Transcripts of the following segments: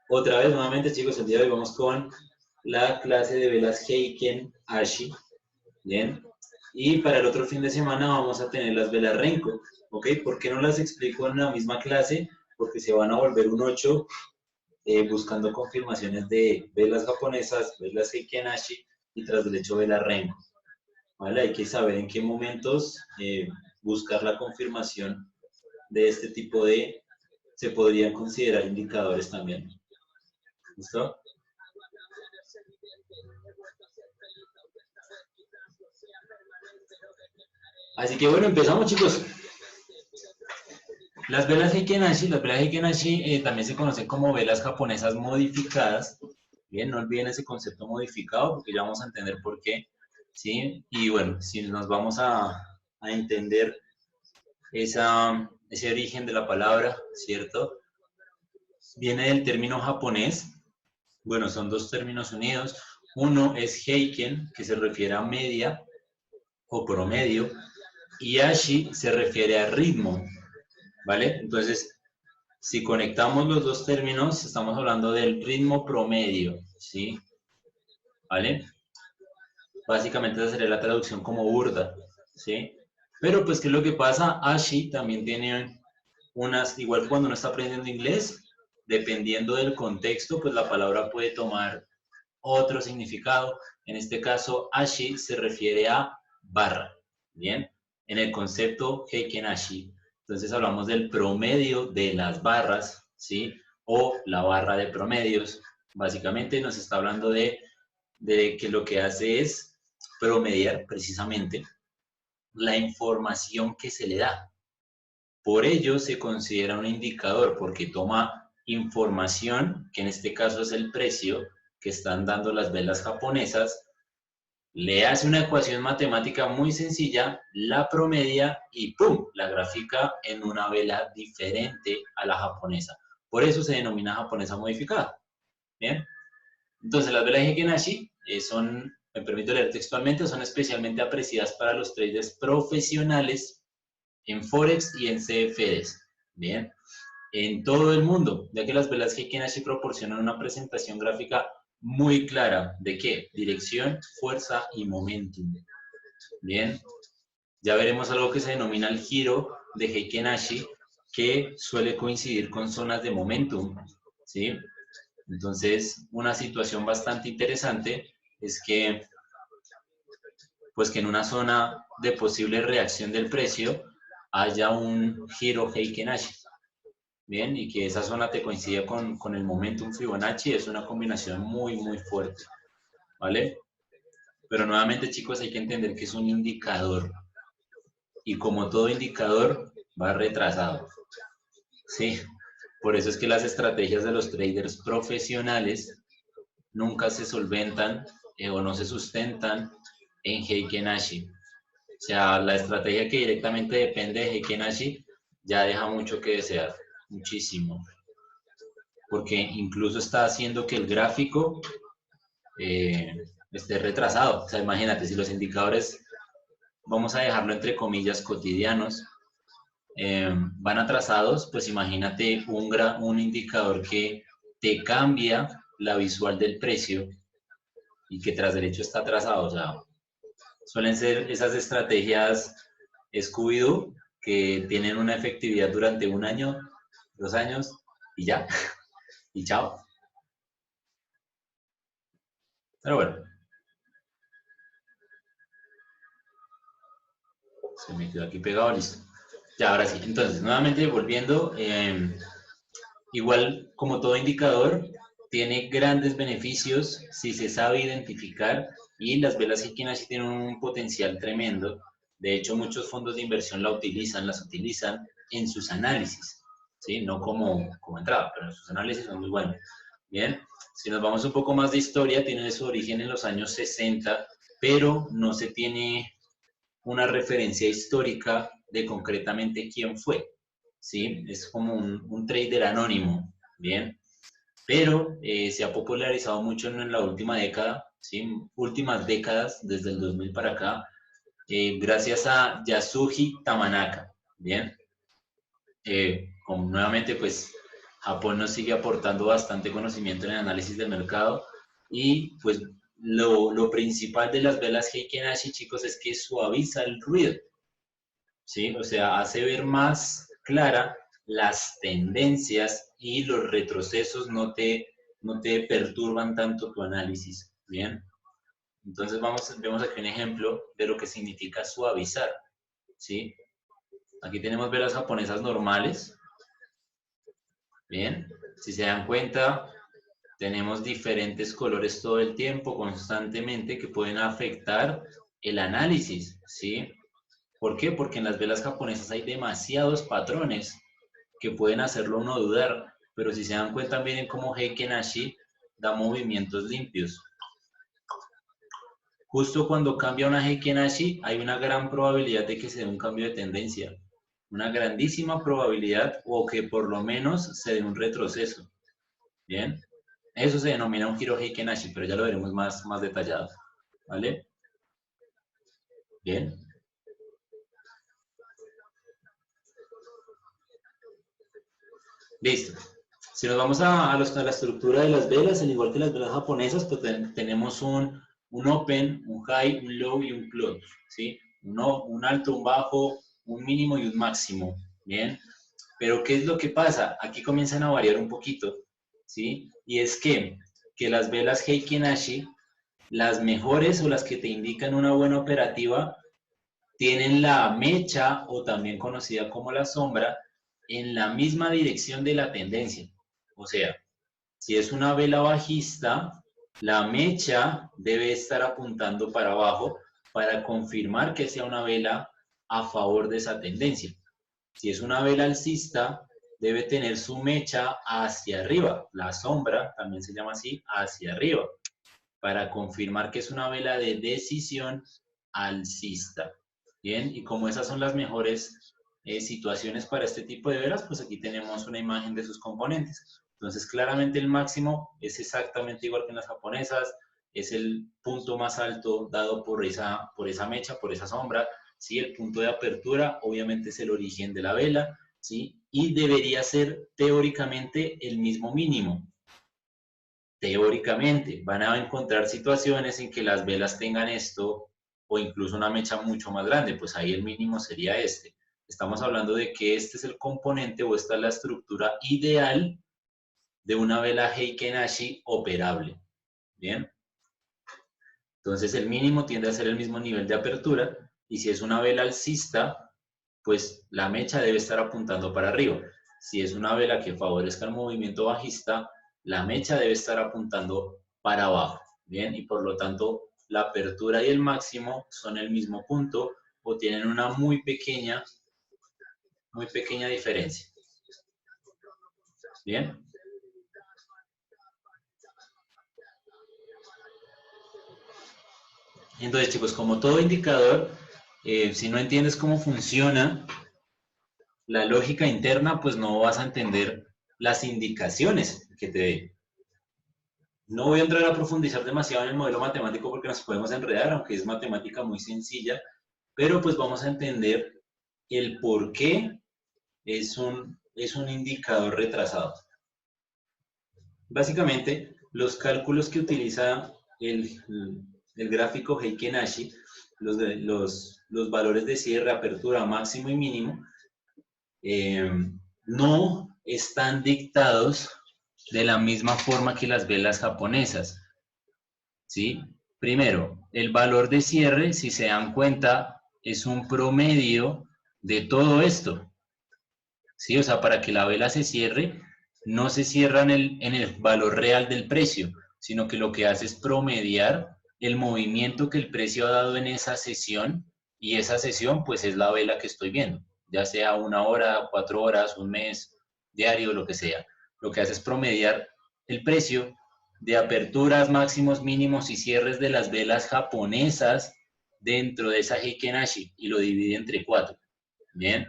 Otra vez, nuevamente, chicos, el día de hoy vamos con la clase de velas Heiken Ashi, ¿bien? Y para el otro fin de semana vamos a tener las velas Renko, ¿ok? ¿Por qué no las explico en la misma clase? Porque se van a volver un 8 buscando confirmaciones de velas japonesas, velas Heiken Ashi y tras del hecho velas Renko, ¿vale? Hay que saber en qué momentos buscar la confirmación de este tipo de, se podrían considerar indicadores también. ¿Listo? Así que bueno, empezamos, chicos. Las velas Heiken-Ashi también se conocen como velas japonesas modificadas. Bien, no olviden ese concepto modificado porque ya vamos a entender por qué. ¿Sí? Y bueno, si nos vamos a entender ese origen de la palabra, ¿cierto? Viene del término japonés. Bueno, son dos términos unidos. Uno es Heiken, que se refiere a media o promedio, y Ashi se refiere a ritmo, ¿vale? Entonces, si conectamos los dos términos, estamos hablando del ritmo promedio, ¿sí? ¿Vale? Básicamente esa sería la traducción como burda, ¿sí? Pero pues, ¿qué es lo que pasa? Ashi también tiene unas, igual que cuando uno está aprendiendo inglés, dependiendo del contexto, pues la palabra puede tomar otro significado. En este caso, Ashi se refiere a barra, ¿bien? En el concepto Heiken Ashi, entonces hablamos del promedio de las barras, ¿sí? O la barra de promedios. Básicamente nos está hablando de que lo que hace es promediar precisamente la información que se le da. Por ello se considera un indicador porque toma información, que en este caso es el precio que están dando las velas japonesas, le hace una ecuación matemática muy sencilla, la promedia y ¡pum!, la grafica en una vela diferente a la japonesa. Por eso se denomina japonesa modificada. ¿Bien? Entonces, las velas Heiken-Ashi son, me permito leer textualmente, son especialmente apreciadas para los traders profesionales en Forex y en CFDs. Bien, en todo el mundo, ya que las velas Heiken-Ashi proporcionan una presentación gráfica muy clara de qué, dirección, fuerza y momentum. Bien, ya veremos algo que se denomina el giro de Heiken-Ashi, que suele coincidir con zonas de momentum, ¿sí? Entonces, una situación bastante interesante es que, pues que en una zona de posible reacción del precio haya un giro Heiken-Ashi. Bien, y que esa zona te coincida con el momentum Fibonacci, es una combinación muy, muy fuerte, ¿vale? Pero nuevamente, chicos, hay que entender que es un indicador, y como todo indicador, va retrasado, ¿sí? Por eso es que las estrategias de los traders profesionales nunca se solventan o no se sustentan en Heiken-Ashi. O sea, la estrategia que directamente depende de Heiken-Ashi ya deja mucho que desear, muchísimo. Porque incluso está haciendo que el gráfico esté retrasado. O sea, imagínate, si los indicadores, vamos a dejarlo entre comillas, cotidianos, van atrasados, pues imagínate un indicador que te cambia la visual del precio y que tras derecho está atrasado. O sea, suelen ser esas estrategias Scooby-Doo que tienen una efectividad durante un año, 2 años y ya, y chao. Pero bueno, se me quedó aquí pegado, listo. Ya, ahora sí. Entonces, nuevamente volviendo, igual como todo indicador, tiene grandes beneficios si se sabe identificar y las velas Heiken-Ashi tienen un potencial tremendo. De hecho, muchos fondos de inversión las utilizan en sus análisis, ¿sí? No como entrada, pero en sus análisis son muy buenos. Bien, si nos vamos un poco más de historia, tiene su origen en los años 60, pero no se tiene una referencia histórica de concretamente quién fue, ¿sí? Es como un trader anónimo, ¿bien? Pero se ha popularizado mucho en la última década, ¿sí? Últimas décadas, desde el 2000 para acá, gracias a Yasuji Tamanaka, ¿bien? Como nuevamente, pues, Japón nos sigue aportando bastante conocimiento en el análisis del mercado y pues lo principal de las velas Heiken Ashi, chicos, es que suaviza el ruido, ¿sí? O sea, hace ver más clara las tendencias y los retrocesos no te perturban tanto tu análisis, ¿bien? Entonces vemos aquí un ejemplo de lo que significa suavizar, ¿sí? Aquí tenemos velas japonesas normales, ¿bien? Si se dan cuenta, tenemos diferentes colores todo el tiempo, constantemente, que pueden afectar el análisis, ¿sí? ¿Por qué? Porque en las velas japonesas hay demasiados patrones que pueden hacerlo uno dudar, pero si se dan cuenta, miren cómo Heiken Ashi da movimientos limpios. Justo cuando cambia una Heiken Ashi, hay una gran probabilidad de que se dé un cambio de tendencia. Una grandísima probabilidad, o que por lo menos se dé un retroceso. ¿Bien? Eso se denomina un giro Heiken Ashi, pero ya lo veremos más detallado. ¿Vale? Bien. Listo. Si nos vamos a la estructura de las velas, al igual que las velas japonesas, pues tenemos un open, un high, un low y un close, ¿sí? Un alto, un bajo, un mínimo y un máximo, ¿bien? Pero ¿qué es lo que pasa? Aquí comienzan a variar un poquito, ¿sí? Y es que las velas Heiken Ashi, las mejores o las que te indican una buena operativa, tienen la mecha, o también conocida como la sombra, en la misma dirección de la tendencia. O sea, si es una vela bajista, la mecha debe estar apuntando para abajo para confirmar que sea una vela a favor de esa tendencia. Si es una vela alcista, debe tener su mecha hacia arriba. La sombra también se llama así, hacia arriba, para confirmar que es una vela de decisión alcista. Bien, y como esas son las mejores situaciones para este tipo de velas, pues aquí tenemos una imagen de sus componentes. Entonces, claramente el máximo es exactamente igual que en las japonesas, es el punto más alto dado por esa mecha, por esa sombra, ¿sí? El punto de apertura, obviamente, es el origen de la vela, ¿sí? Y debería ser teóricamente el mismo mínimo. Teóricamente, van a encontrar situaciones en que las velas tengan esto o incluso una mecha mucho más grande, pues ahí el mínimo sería este. Estamos hablando de que este es el componente o esta es la estructura ideal de una vela Heiken Ashi operable. Bien. Entonces el mínimo tiende a ser el mismo nivel de apertura y si es una vela alcista, pues la mecha debe estar apuntando para arriba. Si es una vela que favorezca el movimiento bajista, la mecha debe estar apuntando para abajo. Bien, y por lo tanto la apertura y el máximo son el mismo punto o tienen una muy pequeña diferencia. Bien. Entonces, chicos, como todo indicador, si no entiendes cómo funciona la lógica interna, pues no vas a entender las indicaciones que te dé. No voy a entrar a profundizar demasiado en el modelo matemático porque nos podemos enredar, aunque es matemática muy sencilla, pero pues vamos a entender el por qué es un indicador retrasado. Básicamente, los cálculos que utiliza el gráfico Heiken Ashi, los valores de cierre, apertura, máximo y mínimo, no están dictados de la misma forma que las velas japonesas, ¿sí? Primero, el valor de cierre, si se dan cuenta, es un promedio de todo esto, ¿sí? O sea, para que la vela se cierre, no se cierra en el valor real del precio, sino que lo que hace es promediar el movimiento que el precio ha dado en esa sesión, y esa sesión pues es la vela que estoy viendo, ya sea 1 hora, 4 horas, un mes, diario, lo que sea. Lo que hace es promediar el precio de aperturas, máximos, mínimos y cierres de las velas japonesas dentro de esa Heiken Ashi y lo divide entre 4. Bien.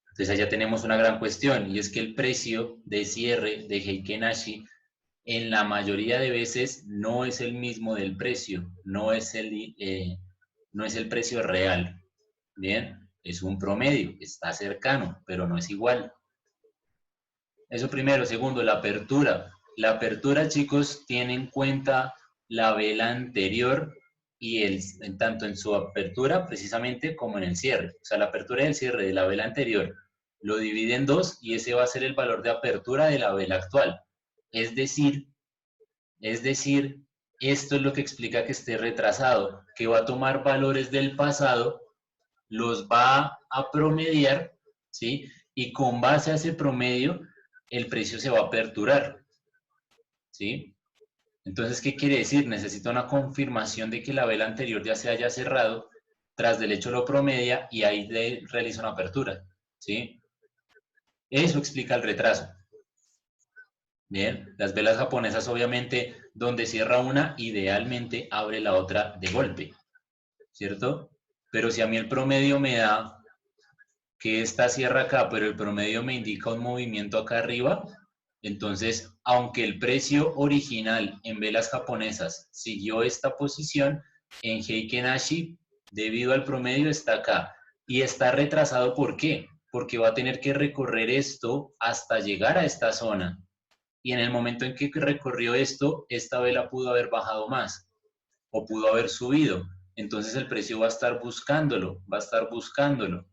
Entonces allá tenemos una gran cuestión, y es que el precio de cierre de Heiken Ashi en la mayoría de veces no es el mismo del precio, no es el precio real. Bien, es un promedio, está cercano, pero no es igual. Eso primero. Segundo, la apertura. La apertura, chicos, tiene en cuenta la vela anterior y tanto en su apertura precisamente como en el cierre. O sea, la apertura y el cierre de la vela anterior lo divide en dos y ese va a ser el valor de apertura de la vela actual. Es decir, esto es lo que explica que esté retrasado, que va a tomar valores del pasado, los va a promediar, ¿sí? Y con base a ese promedio, el precio se va a aperturar, ¿sí? Entonces, ¿qué quiere decir? Necesita una confirmación de que la vela anterior ya se haya cerrado, tras del hecho lo promedia y ahí realiza una apertura, ¿sí? Eso explica el retraso. Bien, las velas japonesas obviamente donde cierra una, idealmente abre la otra de golpe, ¿cierto? Pero si a mí el promedio me da que esta cierra acá, pero el promedio me indica un movimiento acá arriba, entonces, aunque el precio original en velas japonesas siguió esta posición, en Heiken Ashi, debido al promedio, está acá. Y está retrasado, ¿por qué? Porque va a tener que recorrer esto hasta llegar a esta zona. Y en el momento en que recorrió esto, esta vela pudo haber bajado más o pudo haber subido. Entonces el precio va a estar buscándolo, va a estar buscándolo.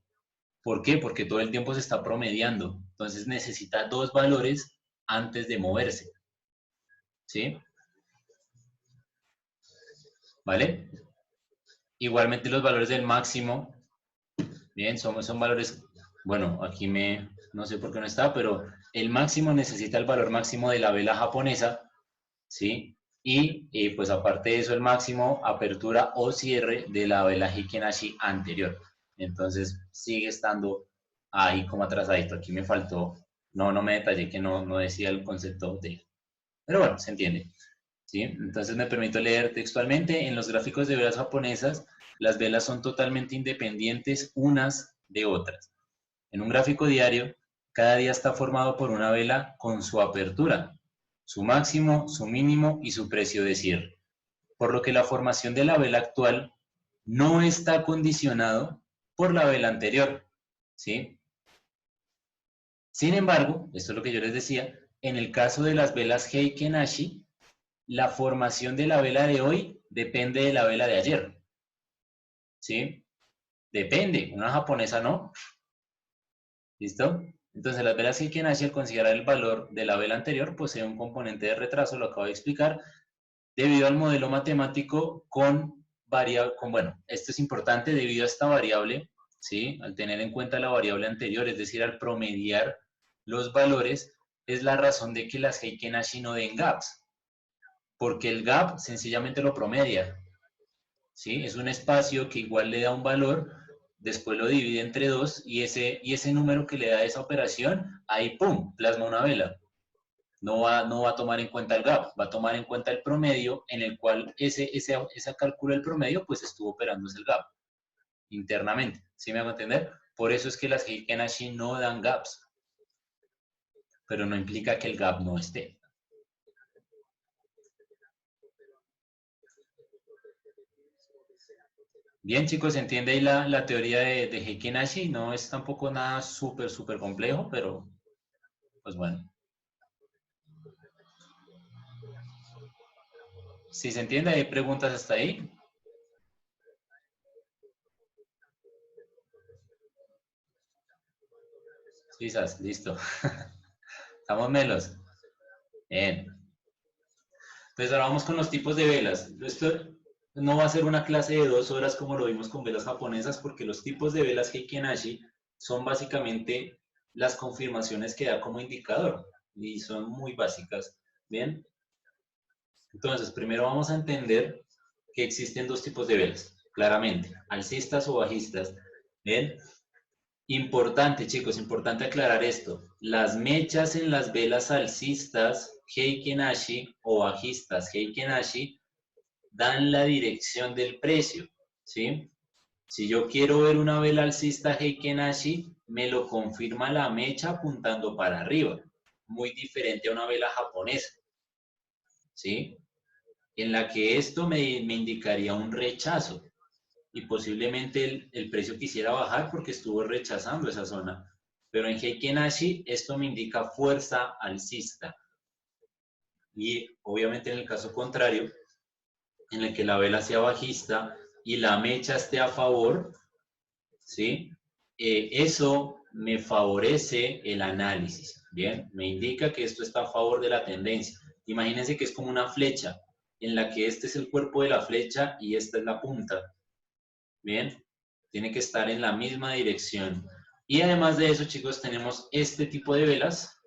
¿Por qué? Porque todo el tiempo se está promediando. Entonces necesita dos valores antes de moverse. ¿Sí? ¿Vale? Igualmente los valores del máximo, bien, son valores, bueno, aquí no sé por qué no está, pero el máximo necesita el valor máximo de la vela japonesa, ¿sí? Y pues aparte de eso, el máximo apertura o cierre de la vela Heiken Ashi anterior. Entonces sigue estando ahí como atrasadito. Aquí me faltó, no me detallé que no decía el concepto de... Pero bueno, se entiende. ¿Sí? Entonces me permito leer textualmente. En los gráficos de velas japonesas, las velas son totalmente independientes unas de otras. En un gráfico diario, cada día está formado por una vela con su apertura, su máximo, su mínimo y su precio de cierre. Por lo que la formación de la vela actual no está condicionado por la vela anterior. ¿Sí? Sin embargo, esto es lo que yo les decía, en el caso de las velas Heiken Ashi, la formación de la vela de hoy depende de la vela de ayer. ¿Sí? Depende, una japonesa no. ¿Listo? Entonces las velas Heiken Ashi, al considerar el valor de la vela anterior, posee un componente de retraso, lo acabo de explicar, debido al modelo matemático bueno, esto es importante debido a esta variable, ¿sí? Al tener en cuenta la variable anterior, es decir, al promediar los valores, es la razón de que las Heiken Ashi no den gaps, porque el gap sencillamente lo promedia, ¿sí? Es un espacio que igual le da un valor, después lo divide entre dos y ese número que le da esa operación, ahí ¡pum!, plasma una vela. No va a tomar en cuenta el gap, va a tomar en cuenta el promedio en el cual ese cálculo del promedio pues estuvo operándose el gap internamente, ¿sí me hago entender? Por eso es que las Heiken Ashi no dan gaps, pero no implica que el gap no esté. Bien, chicos, ¿entiende ahí la teoría de Heiken Ashi? No es tampoco nada súper complejo, pero pues bueno. Si se entiende, ¿hay preguntas hasta ahí? Quizás, listo. Estamos melos. Bien. Entonces ahora vamos con los tipos de velas. Esto no va a ser una clase de 2 horas como lo vimos con velas japonesas, porque los tipos de velas Heiken Ashi son básicamente las confirmaciones que da como indicador y son muy básicas. Bien. Entonces, primero vamos a entender que existen dos tipos de velas, claramente, alcistas o bajistas. Bien. Importante, chicos, importante aclarar esto. Las mechas en las velas alcistas Heiken Ashi o bajistas Heiken Ashi dan la dirección del precio, ¿sí? Si yo quiero ver una vela alcista Heiken Ashi, me lo confirma la mecha apuntando para arriba, muy diferente a una vela japonesa, ¿sí? En la que esto me indicaría un rechazo y posiblemente el precio quisiera bajar porque estuvo rechazando esa zona. pero en Heikin Ashi esto me indica fuerza alcista. Y obviamente en el caso contrario, en el que la vela sea bajista y la mecha esté a favor, ¿sí? Eso me favorece el análisis, ¿bien? Me indica que esto está a favor de la tendencia. Imagínense que es como una flecha, en la que este es el cuerpo de la flecha y esta es la punta, ¿bien? Tiene que estar en la misma dirección. Y además de eso, chicos, tenemos este tipo de velas,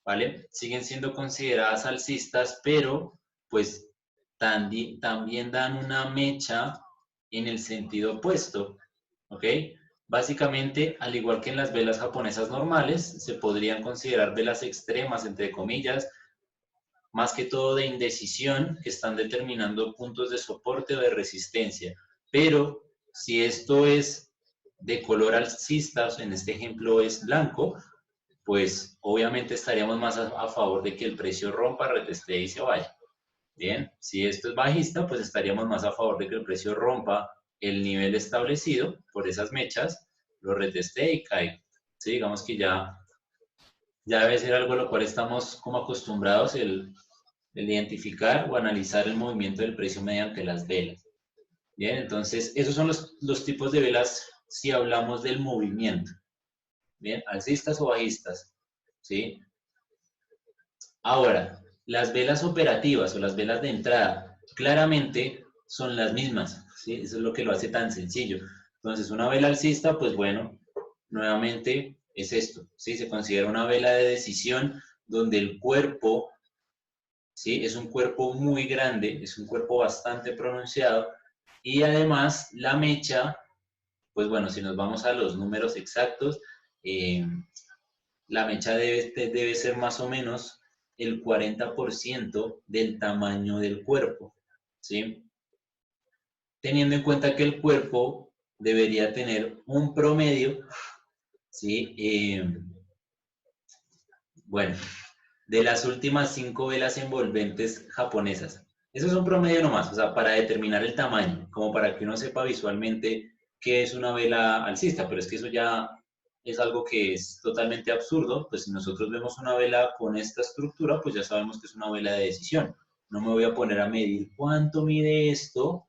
¿vale? Siguen siendo consideradas alcistas, pero pues también dan una mecha en el sentido opuesto, ¿ok? Básicamente, al igual que en las velas japonesas normales, se podrían considerar velas extremas, entre comillas, más que todo de indecisión, que están determinando puntos de soporte o de resistencia. Pero si esto es de color alcista, en este ejemplo es blanco, pues obviamente estaríamos más a favor de que el precio rompa, retestee y se vaya. Bien, si esto es bajista, pues estaríamos más a favor de que el precio rompa el nivel establecido por esas mechas, lo retestee y caiga. Sí, digamos que ya debe ser algo a lo cual estamos como acostumbrados el identificar o analizar el movimiento del precio mediante las velas. Bien, entonces esos son los tipos de velas si hablamos del movimiento. Bien, alcistas o bajistas. ¿Sí? Ahora, las velas operativas o las velas de entrada claramente son las mismas, ¿sí? Eso es lo que lo hace tan sencillo. Entonces, una vela alcista, pues bueno, nuevamente es esto, ¿sí? Se considera una vela de decisión donde el cuerpo, ¿sí? Es un cuerpo muy grande, es un cuerpo bastante pronunciado y además la mecha, pues bueno, si nos vamos a los números exactos, la mecha debe ser más o menos el 40% del tamaño del cuerpo, ¿sí? Teniendo en cuenta que el cuerpo debería tener un promedio, ¿sí? Bueno, de las últimas 5 velas envolventes japonesas. Eso es un promedio nomás, o sea, para determinar el tamaño, como para que uno sepa visualmente qué es una vela alcista, pero es que eso ya es algo que es totalmente absurdo, pues si nosotros vemos una vela con esta estructura, pues ya sabemos que es una vela de decisión. No me voy a poner a medir cuánto mide esto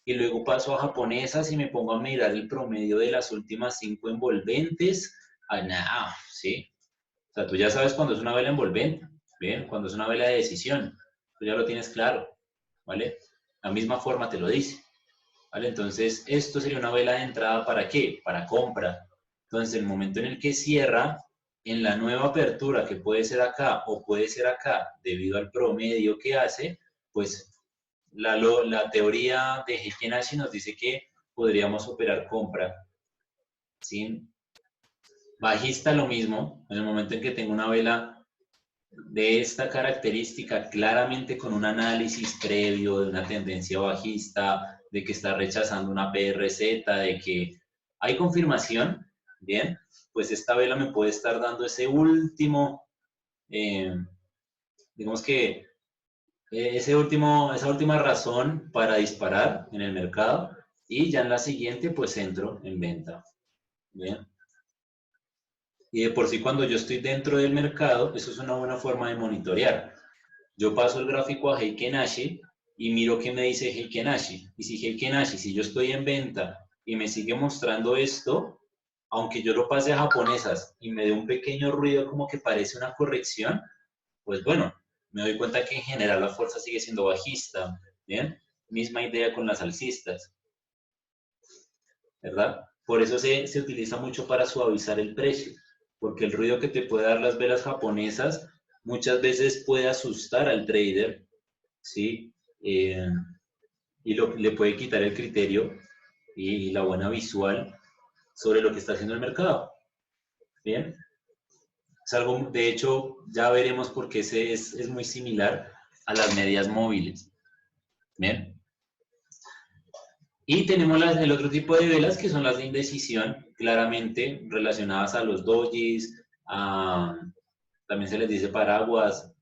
y luego paso a japonesas y me pongo a mirar el promedio de las últimas 5 envolventes. Ah, no, ¿sí? O sea, tú ya sabes cuando es una vela envolvente, ¿bien? Cuando es una vela de decisión, tú ya lo tienes claro, ¿vale? La misma forma te lo dice, ¿vale? Entonces, esto sería una vela de entrada ¿para qué? Para compra. Entonces, el momento en el que cierra, en la nueva apertura, que puede ser acá o puede ser acá, debido al promedio que hace, pues la teoría de Heikin Ashi nos dice que podríamos operar compra, ¿sí? Bajista lo mismo, en el momento en que tengo una vela de esta característica, claramente con un análisis previo de una tendencia bajista, de que está rechazando una PRZ, de que hay confirmación, bien, pues esta vela me puede estar dando ese último, digamos que esa última razón para disparar en el mercado y ya en la siguiente pues entro en venta, bien. Y de por sí cuando yo estoy dentro del mercado, eso es una buena forma de monitorear. Yo paso el gráfico a Heikin Ashi y miro qué me dice Heikin Ashi. Y si Heikin Ashi, si yo estoy en venta y me sigue mostrando esto, aunque yo lo pase a japonesas y me dé un pequeño ruido como que parece una corrección, pues bueno, me doy cuenta que en general la fuerza sigue siendo bajista, ¿bien? Misma idea con las alcistas, ¿verdad? Por eso se utiliza mucho para suavizar el precio, porque el ruido que te puede dar las velas japonesas muchas veces puede asustar al trader, ¿sí? Y le puede quitar el criterio y la buena visual sobre lo que está haciendo el mercado, ¿bien? Es algo, de hecho, ya veremos por qué es muy similar a las medias móviles, ¿bien? Y tenemos el otro tipo de velas que son las de indecisión, claramente relacionadas a los dojis, también se les dice paraguas,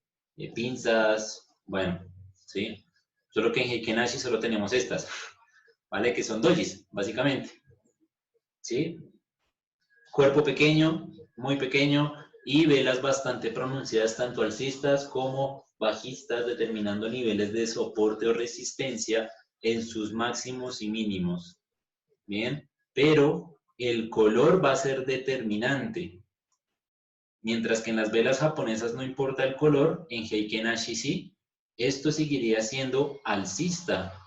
pinzas, bueno, ¿sí? Solo que en Heikin Ashi solo tenemos estas, ¿vale? Que son dojis, básicamente, ¿sí? Cuerpo pequeño, muy pequeño, y velas bastante pronunciadas, tanto alcistas como bajistas, determinando niveles de soporte o resistencia en sus máximos y mínimos. Bien, pero el color va a ser determinante. Mientras que en las velas japonesas no importa el color, en Heiken Ashi sí, esto seguiría siendo alcista.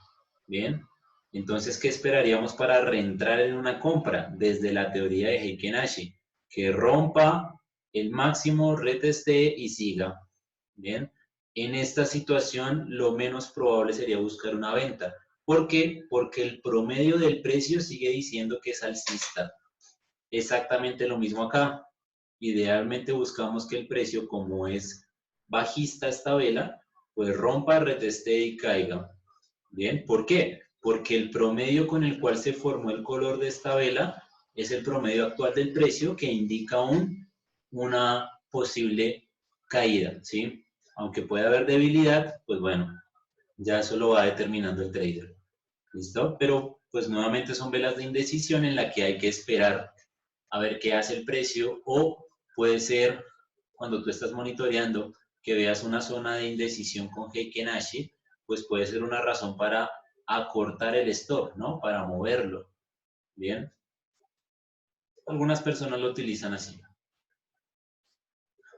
Bien, entonces, ¿qué esperaríamos para reentrar en una compra desde la teoría de Heiken Ashi? Que rompa el máximo, reteste y siga. Bien, en esta situación lo menos probable sería buscar una venta. ¿Por qué? Porque el promedio del precio sigue diciendo que es alcista. Exactamente lo mismo acá. Idealmente buscamos que el precio, como es bajista esta vela, pues rompa, reteste y caiga. Bien, ¿por qué? Porque el promedio con el cual se formó el color de esta vela es el promedio actual del precio que indica una posible caída, ¿sí? Aunque pueda haber debilidad, pues bueno, ya eso lo va determinando el trader. ¿Listo? Pero pues nuevamente son velas de indecisión en la que hay que esperar a ver qué hace el precio, o puede ser cuando tú estás monitoreando que veas una zona de indecisión con Heiken Ashi, pues puede ser una razón para acortar el stop, ¿no? Para moverlo. Bien. Algunas personas lo utilizan así.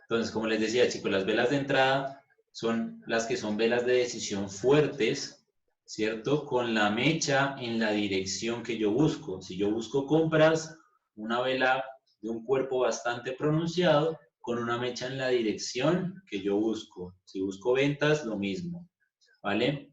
Entonces, como les decía, chicos, las velas de entrada son las que son velas de decisión fuertes, ¿cierto? Con la mecha en la dirección que yo busco. Si yo busco compras, una vela de un cuerpo bastante pronunciado con una mecha en la dirección que yo busco. Si busco ventas, lo mismo, ¿vale?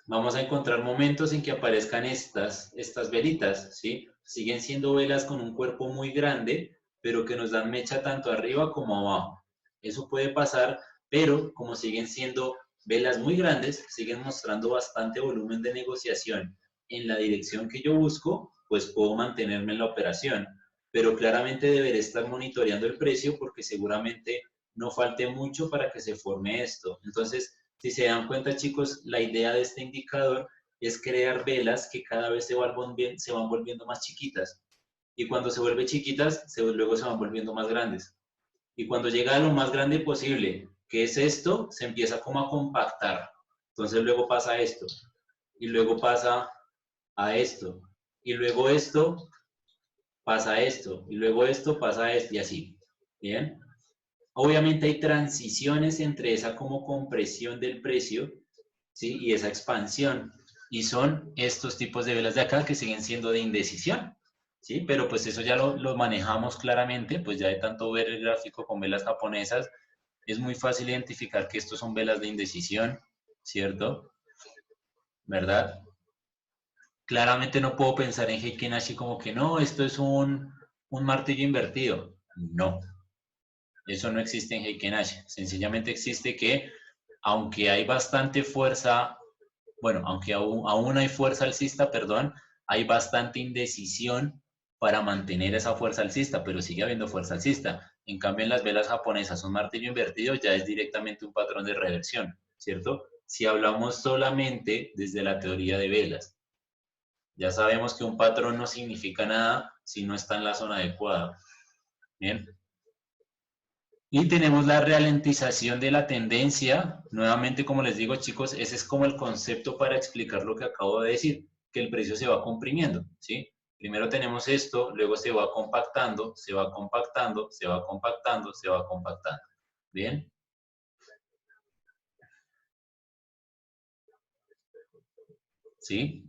Vamos a encontrar momentos en que aparezcan estas velitas, ¿sí? Siguen siendo velas con un cuerpo muy grande, pero que nos dan mecha tanto arriba como abajo. Eso puede pasar, pero como siguen siendo velas muy grandes, siguen mostrando bastante volumen de negociación en la dirección que yo busco, pues puedo mantenerme en la operación. Pero claramente deberé estar monitoreando el precio porque seguramente no falte mucho para que se forme esto. Entonces, si se dan cuenta, chicos, la idea de este indicador es crear velas que cada vez se van volviendo más chiquitas. Y cuando se vuelven chiquitas, luego se van volviendo más grandes. Y cuando llega a lo más grande posible, que es esto, se empieza como a compactar. Entonces luego pasa esto. Y luego pasa a esto. Y luego esto pasa a esto. Y luego esto pasa a esto. Y así. ¿Bien? Obviamente hay transiciones entre esa como compresión del precio, ¿sí? Y esa expansión. Y son estos tipos de velas de acá que siguen siendo de indecisión, ¿sí? Pero pues eso ya lo manejamos claramente, pues ya de tanto ver el gráfico con velas japonesas, es muy fácil identificar que estos son velas de indecisión, ¿cierto? ¿Verdad? Claramente no puedo pensar en Heiken Ashi como que no, esto es un martillo invertido. No, eso no existe en Heiken Ashi. Sencillamente existe que, aunque hay bastante fuerza, bueno, aunque aún hay fuerza alcista, perdón, hay bastante indecisión para mantener esa fuerza alcista, pero sigue habiendo fuerza alcista. En cambio, en las velas japonesas, un martillo invertido ya es directamente un patrón de reversión, ¿cierto? Si hablamos solamente desde la teoría de velas, ya sabemos que un patrón no significa nada si no está en la zona adecuada. Bien. Y tenemos la ralentización de la tendencia. Nuevamente, como les digo, chicos, ese es como el concepto para explicar lo que acabo de decir, que el precio se va comprimiendo, ¿sí? Primero tenemos esto, luego se va compactando, se va compactando, se va compactando, se va compactando. ¿Bien? ¿Sí?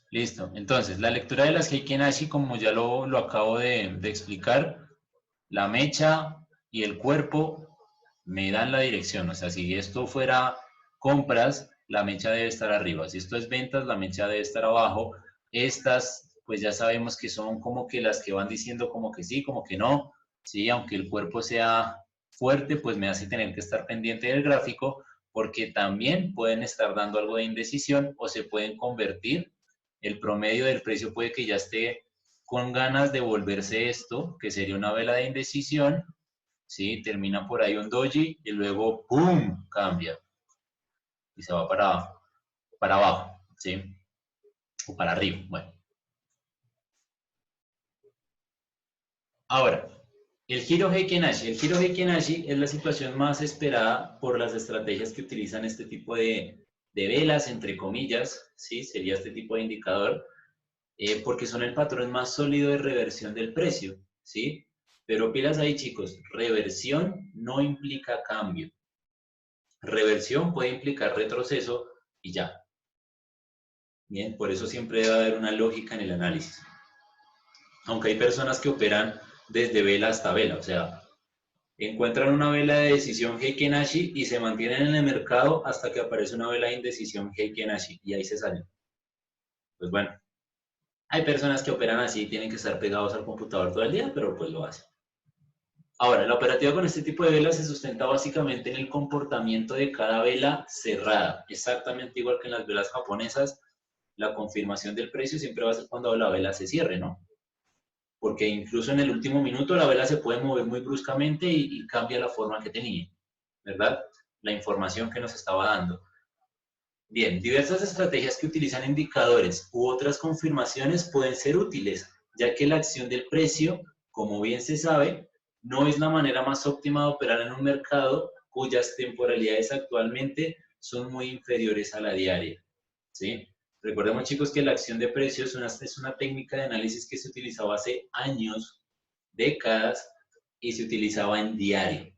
Listo. Entonces, la lectura de las Heiken Ashi, como ya lo acabo de explicar, la mecha y el cuerpo me dan la dirección. O sea, si esto fuera compras, la mecha debe estar arriba. Si esto es ventas, la mecha debe estar abajo. Estas, pues ya sabemos que son como que las que van diciendo como que sí, como que no. Sí, aunque el cuerpo sea fuerte, pues me hace tener que estar pendiente del gráfico porque también pueden estar dando algo de indecisión o se pueden convertir. El promedio del precio puede que ya esté con ganas de volverse esto, que sería una vela de indecisión, ¿sí? Termina por ahí un doji y luego ¡pum! Cambia. y se va para abajo, ¿sí? O para arriba, bueno. Ahora, el giro Heikin Ashi. El giro Heikin Ashi es la situación más esperada por las estrategias que utilizan este tipo de velas, entre comillas, ¿sí? Sería este tipo de indicador, porque son el patrón más sólido de reversión del precio, ¿sí? Pero pilas ahí, chicos, reversión no implica cambio. Reversión puede implicar retroceso y ya. Bien, por eso siempre debe haber una lógica en el análisis. Aunque hay personas que operan desde vela hasta vela, o sea, encuentran una vela de decisión Heikin Ashi y se mantienen en el mercado hasta que aparece una vela de indecisión Heikin Ashi y ahí se salen. Pues bueno, hay personas que operan así y tienen que estar pegados al computador todo el día, pero pues lo hacen. Ahora, la operativa con este tipo de velas se sustenta básicamente en el comportamiento de cada vela cerrada, exactamente igual que en las velas japonesas. La confirmación del precio siempre va a ser cuando la vela se cierre, ¿no? Porque incluso en el último minuto la vela se puede mover muy bruscamente y cambia la forma que tenía, ¿verdad? La información que nos estaba dando. Bien, diversas estrategias que utilizan indicadores u otras confirmaciones pueden ser útiles, ya que la acción del precio, como bien se sabe, no es la manera más óptima de operar en un mercado cuyas temporalidades actualmente son muy inferiores a la diaria, ¿sí? Recordemos, chicos, que la acción de precios es una técnica de análisis que se utilizaba hace años, décadas, y se utilizaba en diario.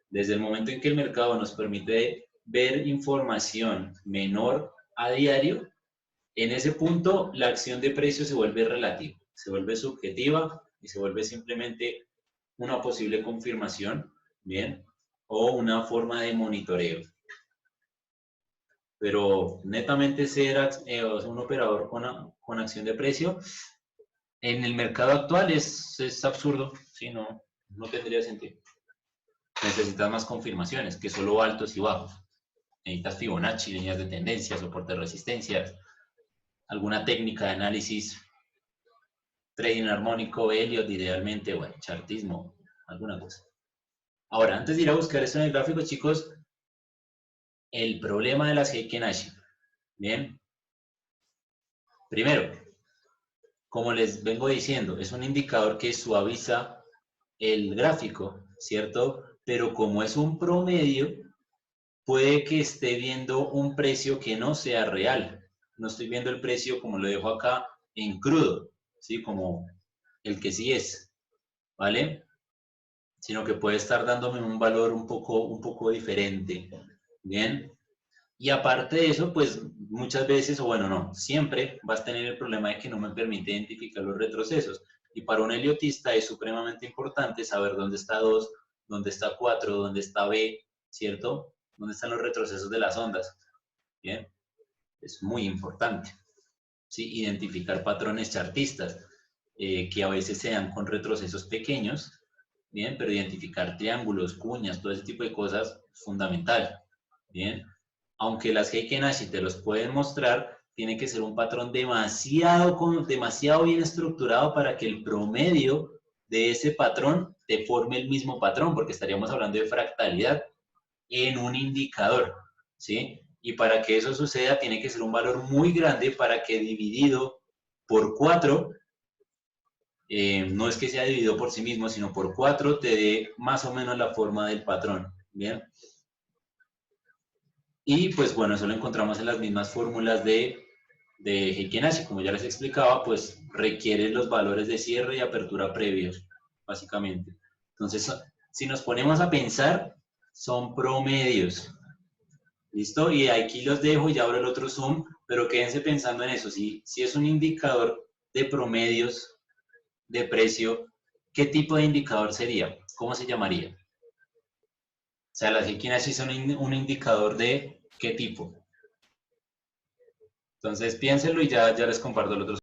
Desde el momento en que el mercado nos permite ver información menor a diario, en ese punto la acción de precios se vuelve relativa, se vuelve subjetiva y se vuelve simplemente una posible confirmación, ¿bien? O una forma de monitoreo. Pero netamente ser un operador con acción de precio, en el mercado actual es absurdo, ¿sí? No tendría sentido. Necesitas más confirmaciones que solo altos y bajos. Necesitas Fibonacci, líneas de tendencia, soporte de resistencias, alguna técnica de análisis, trading armónico, Elliott, idealmente, bueno, chartismo, alguna cosa. Ahora, antes de ir a buscar eso en el gráfico, chicos, el problema de las Heikin Ashi. Bien. Primero, como les vengo diciendo, es un indicador que suaviza el gráfico, ¿cierto? Pero como es un promedio, puede que esté viendo un precio que no sea real. No estoy viendo el precio, como lo dejo acá, en crudo, ¿sí? Como el que sí es, ¿vale? Sino que puede estar dándome un valor un poco diferente, ¿bien? Y aparte de eso, pues muchas veces, o bueno, no, siempre vas a tener el problema de que no me permite identificar los retrocesos. Y para un heliotista es supremamente importante saber dónde está 2, dónde está 4, dónde está B, ¿cierto? Dónde están los retrocesos de las ondas. Bien, es muy importante. ¿Sí? Identificar patrones chartistas, que a veces se dan con retrocesos pequeños, bien, pero identificar triángulos, cuñas, todo ese tipo de cosas es fundamental. Bien, aunque las Heikin Ashi te los pueden mostrar, tiene que ser un patrón demasiado bien estructurado para que el promedio de ese patrón te forme el mismo patrón, porque estaríamos hablando de fractalidad en un indicador, ¿sí? Y para que eso suceda tiene que ser un valor muy grande para que dividido por 4, no es que sea dividido por sí mismo, sino por 4 te dé más o menos la forma del patrón, ¿bien? Y pues bueno, eso lo encontramos en las mismas fórmulas de Heikin Ashi. Como ya les explicaba, pues requiere los valores de cierre y apertura previos, básicamente. Entonces, si nos ponemos a pensar, son promedios. ¿Listo? Y aquí los dejo y ya abro el otro Zoom, pero quédense pensando en eso. Si es un indicador de promedios de precio, ¿qué tipo de indicador sería? ¿Cómo se llamaría? O sea, las Heikin Ashi son un indicador de ¿qué tipo? Entonces piénsenlo y ya les comparto el otro.